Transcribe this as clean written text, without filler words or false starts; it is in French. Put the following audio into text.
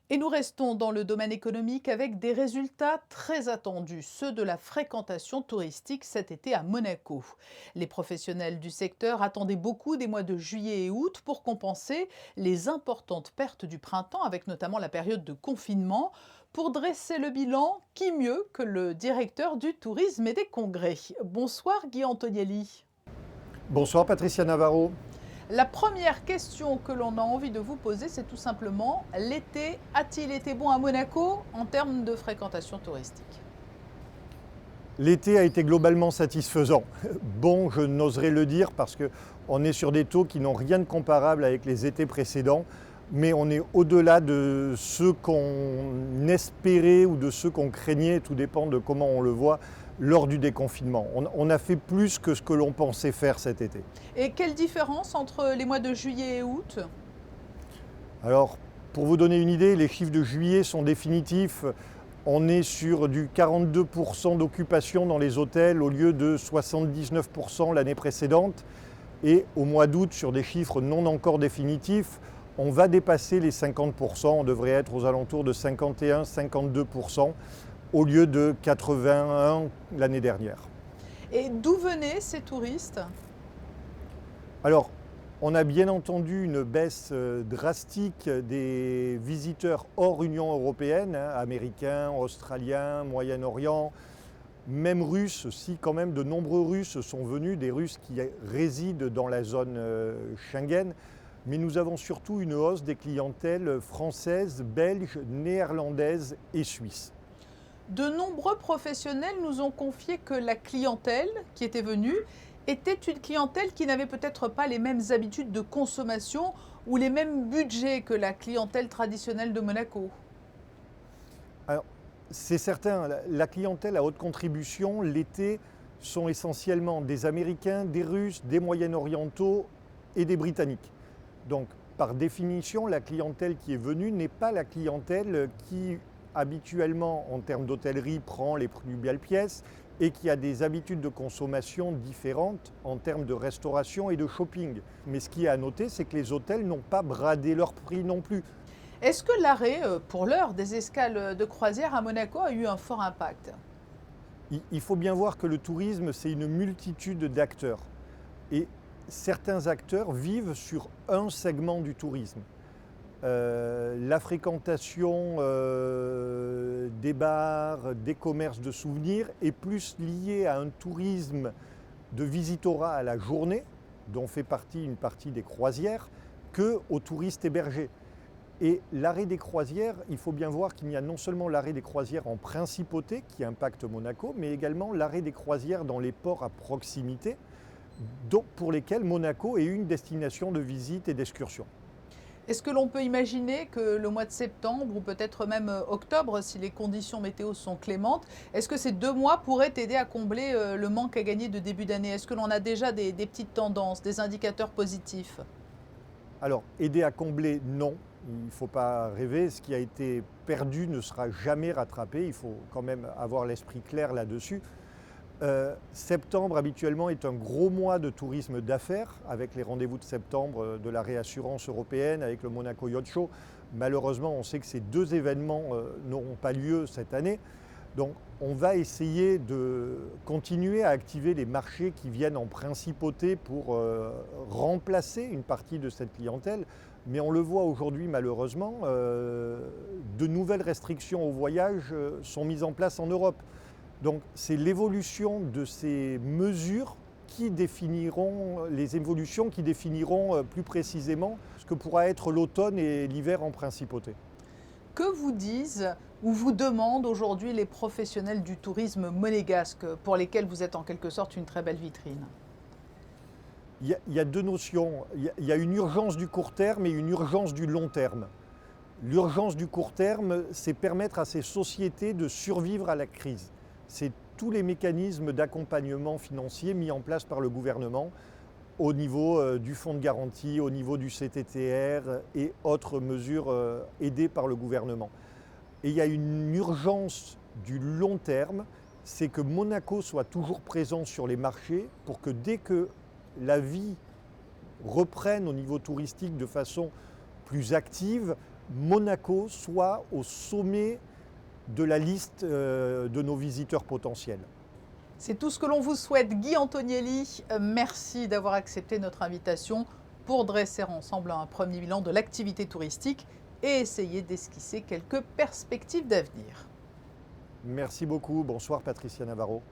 Et nous restons dans le domaine économique avec des résultats très attendus, ceux de la fréquentation touristique cet été à Monaco. Les professionnels du secteur attendaient beaucoup des mois de juillet et août pour compenser les importantes pertes du printemps, avec notamment la période de confinement. Pour dresser le bilan, qui mieux que le directeur du tourisme et des congrès? Bonsoir Guy Antonielli. Bonsoir Patricia Navarro. La première question que l'on a envie de vous poser, c'est tout simplement, l'été a-t-il été bon à Monaco en termes de fréquentation touristique? L'été a été globalement satisfaisant. Bon, je n'oserais le dire parce qu'on est sur des taux qui n'ont rien de comparable avec les étés précédents, mais on est au-delà de ceux qu'on espérait ou de ceux qu'on craignait, tout dépend de comment on le voit, lors du déconfinement. On a fait plus que ce que l'on pensait faire cet été. Et quelle différence entre les mois de juillet et août? Alors, pour vous donner une idée, les chiffres de juillet sont définitifs. On est sur du 42% d'occupation dans les hôtels au lieu de 79% l'année précédente. Et au mois d'août, sur des chiffres non encore définitifs, on va dépasser les 50%. On devrait être aux alentours de 51-52% au lieu de 81 l'année dernière. Et d'où venaient ces touristes? Alors, on a bien entendu une baisse drastique des visiteurs hors Union européenne, hein, américains, australiens, Moyen-Orient, même russes aussi, quand même de nombreux Russes sont venus, des Russes qui résident dans la zone Schengen. Mais nous avons surtout une hausse des clientèles françaises, belges, néerlandaises et suisses. De nombreux professionnels nous ont confié que la clientèle qui était venue était une clientèle qui n'avait peut-être pas les mêmes habitudes de consommation ou les mêmes budgets que la clientèle traditionnelle de Monaco. Alors, c'est certain, la clientèle à haute contribution, l'été, sont essentiellement des Américains, des Russes, des Moyen-Orientaux et des Britanniques. Donc, par définition, la clientèle qui est venue n'est pas la clientèle qui, habituellement, en termes d'hôtellerie, prend les plus belles pièces et qui a des habitudes de consommation différentes en termes de restauration et de shopping. Mais ce qui est à noter, c'est que les hôtels n'ont pas bradé leurs prix non plus. Est-ce que l'arrêt, pour l'heure, des escales de croisière à Monaco a eu un fort impact? Il faut bien voir que le tourisme, c'est une multitude d'acteurs. Et certains acteurs vivent sur un segment du tourisme. La fréquentation des bars, des commerces de souvenirs est plus liée à un tourisme de visitorat à la journée, dont fait partie une partie des croisières, que aux touristes hébergés. Et l'arrêt des croisières, il faut bien voir qu'il y a non seulement l'arrêt des croisières en principauté qui impacte Monaco, mais également l'arrêt des croisières dans les ports à proximité, pour lesquels Monaco est une destination de visite et d'excursion. Est-ce que l'on peut imaginer que le mois de septembre ou peut-être même octobre, si les conditions météo sont clémentes, est-ce que ces 2 mois pourraient aider à combler le manque à gagner de début d'année? Est-ce que l'on a déjà des petites tendances, des indicateurs positifs? Alors, aider à combler, non. Il ne faut pas rêver. Ce qui a été perdu ne sera jamais rattrapé. Il faut quand même avoir l'esprit clair là-dessus. Septembre, habituellement, est un gros mois de tourisme d'affaires, avec les rendez-vous de septembre de la réassurance européenne, avec le Monaco Yacht Show. Malheureusement, on sait que ces deux événements n'auront pas lieu cette année. Donc, on va essayer de continuer à activer les marchés qui viennent en principauté pour remplacer une partie de cette clientèle. Mais on le voit aujourd'hui, malheureusement, de nouvelles restrictions au voyage sont mises en place en Europe. Donc c'est l'évolution de ces mesures qui définiront, les évolutions qui définiront plus précisément ce que pourra être l'automne et l'hiver en principauté. Que vous disent ou vous demandent aujourd'hui les professionnels du tourisme monégasque, pour lesquels vous êtes en quelque sorte une très belle vitrine? Il y a deux notions. Il y a une urgence du court terme et une urgence du long terme. L'urgence du court terme, c'est permettre à ces sociétés de survivre à la crise. C'est tous les mécanismes d'accompagnement financier mis en place par le gouvernement au niveau du fonds de garantie, au niveau du CTTR et autres mesures aidées par le gouvernement. Et il y a une urgence du long terme, c'est que Monaco soit toujours présent sur les marchés pour que dès que la vie reprenne au niveau touristique de façon plus active, Monaco soit au sommet de la liste de nos visiteurs potentiels. C'est tout ce que l'on vous souhaite. Guy Antonielli, merci d'avoir accepté notre invitation pour dresser ensemble un premier bilan de l'activité touristique et essayer d'esquisser quelques perspectives d'avenir. Merci beaucoup. Bonsoir Patricia Navarro.